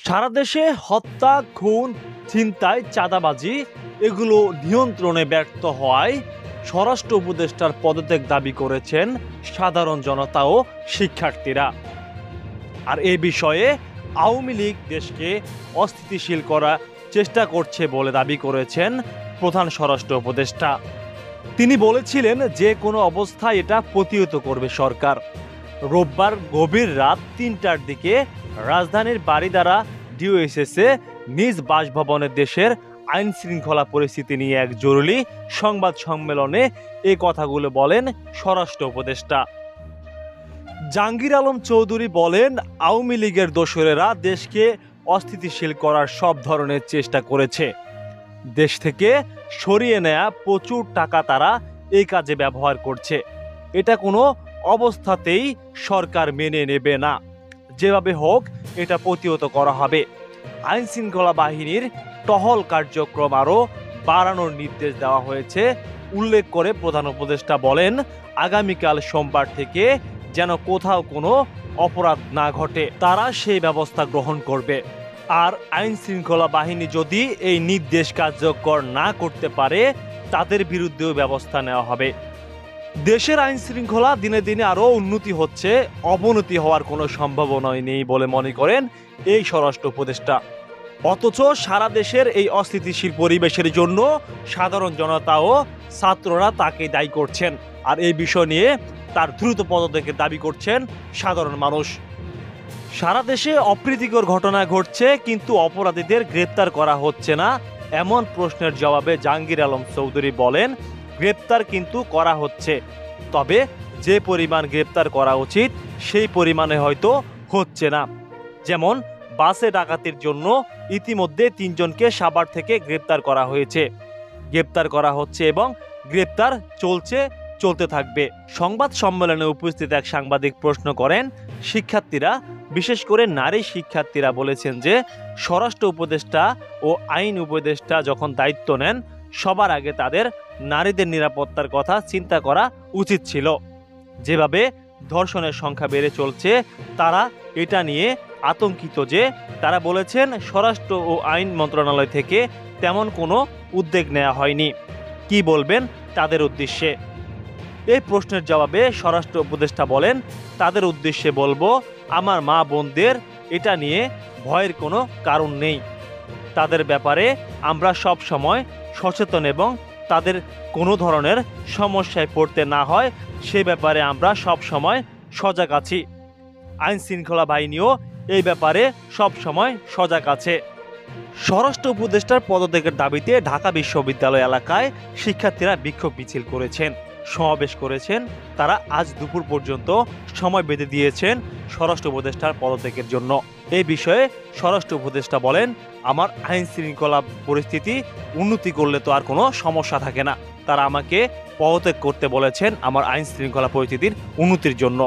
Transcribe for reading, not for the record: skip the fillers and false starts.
সারা দেশে হত্যা, খুন, ছিনতাই, চাঁদাবাজি এগুলো নিয়ন্ত্রণে ব্যর্থ হওয়ায় স্বরাষ্ট্র উপদেষ্টার পদত্যাগ দাবি করেছেন সাধারণ জনতা ও শিক্ষার্থীরা। আর এ বিষয়ে আওয়ামী লীগ দেশকে অস্থিতিশীল করার চেষ্টা করছে বলে দাবি করেছেন প্রধান স্বরাষ্ট্র উপদেষ্টা। তিনি বলেছিলেন যে কোনো অবস্থায় এটা প্রতিহত করবে সরকার। রোববার গভীর রাত ৩টার দিকে রাজধানীর বারিধারা ডিওএসএসে নিজ বাসভবনে দেশের আইন শৃঙ্খলা পরিস্থিতি নিয়ে এক জরুরি সংবাদ সম্মেলনে এই কথাগুলো বলেন স্বরাষ্ট্র উপদেষ্টা। জাহাঙ্গীর আলম চৌধুরী বলেন, আওয়ামী লীগের দোসরেরা দেশকে অস্থিতিশীল করার সব ধরনের চেষ্টা করেছে। দেশ থেকে সরিয়ে নেয়া প্রচুর টাকা তারা এই কাজে ব্যবহার করছে। এটা কোনো অবস্থাতেই সরকার মেনে নেবে না। যেভাবে হোক এটা প্রতিহত করা হবে। আইন শৃঙ্খলা বাহিনীর টহল কার্যক্রম আরও বাড়ানোর নির্দেশ দেওয়া হয়েছে উল্লেখ করে প্রধান উপদেষ্টা বলেন, আগামীকাল সোমবার থেকে যেন কোথাও কোনো অপরাধ না ঘটে, তারা সেই ব্যবস্থা গ্রহণ করবে। আর আইন শৃঙ্খলা বাহিনী যদি এই নির্দেশ কার্যকর না করতে পারে তাদের বিরুদ্ধেও ব্যবস্থা নেওয়া হবে। দেশের আইন শৃঙ্খলা দিনে দিনে আরও উন্নতি হচ্ছে, অবনতি হওয়ার কোনো সম্ভাবনাই নেই বলে মনে করেন এই স্বরাষ্ট্র উপদেষ্টা। অথচ সারা দেশের এই অস্থিতিশীল পরিবেশের জন্য সাধারণ জনতা ও ছাত্ররা তাকে দায়ী করছেন। আর এই বিষয় নিয়ে তার দ্রুত পদত্যাগের দাবি করছেন সাধারণ মানুষ। সারা দেশে অপ্রীতিকর ঘটনা ঘটছে কিন্তু অপরাধীদের গ্রেপ্তার করা হচ্ছে না, এমন প্রশ্নের জবাবে জাহাঙ্গীর আলম চৌধুরী বলেন, গ্রেপ্তার কিন্তু করা হচ্ছে, তবে যে পরিমাণ গ্রেপ্তার করা উচিত সেই পরিমাণে হয়তো হচ্ছে না। যেমন বাসে ডাকাতির জন্য ইতিমধ্যে ৩ জনকে সাভার থেকে গ্রেপ্তার করা হয়েছে, গ্রেপ্তার করা হচ্ছে এবং গ্রেপ্তার চলতে থাকবে। সংবাদ সম্মেলনে উপস্থিত এক সাংবাদিক প্রশ্ন করেন, শিক্ষার্থীরা বিশেষ করে নারী শিক্ষার্থীরা বলেছেন যে স্বরাষ্ট্র উপদেষ্টা ও আইন উপদেষ্টা যখন দায়িত্ব নেন সবার আগে তাদের নারীদের নিরাপত্তার কথা চিন্তা করা উচিত ছিল। যেভাবে ধর্ষণের সংখ্যা বেড়ে চলছে তারা এটা নিয়ে আতঙ্কিত। যে তারা বলেছেন স্বরাষ্ট্র ও আইন মন্ত্রণালয় থেকে তেমন কোনো উদ্যোগ নেওয়া হয়নি। কি বলবেন তাদের উদ্দেশ্যে? এই প্রশ্নের জবাবে স্বরাষ্ট্র উপদেষ্টা বলেন, তাদের উদ্দেশ্যে বলবো, আমার মা বোনদের এটা নিয়ে ভয়ের কোনো কারণ নেই। তাদের ব্যাপারে আমরা সব সময় সচেতন এবং তাদের কোনো ধরনের সমস্যায় পড়তে না হয় সে ব্যাপারে আমরা সব সময় সজাগ আছি। আইন শৃঙ্খলা বাহিনীও এই ব্যাপারে সব সময় সজাগ আছে। স্বরাষ্ট্র উপদেষ্টার পদত্যাগের দাবিতে ঢাকা বিশ্ববিদ্যালয় এলাকায় শিক্ষার্থীরা বিক্ষোভ মিছিল করেছেন, সমাবেশ করেছেন। তারা আজ দুপুর পর্যন্ত সময় বেঁধে দিয়েছেন স্বরাষ্ট্র উপদেষ্টার পদত্যাগের জন্য। এই বিষয়ে স্বরাষ্ট্র উপদেষ্টা বলেন, আমার আইন শৃঙ্খলা পরিস্থিতি উন্নতি করলে তো আর কোনো সমস্যা থাকে না। তারা আমাকে পদত্যাগ করতে বলেছেন আমার আইন শৃঙ্খলা পরিস্থিতির উন্নতির জন্য।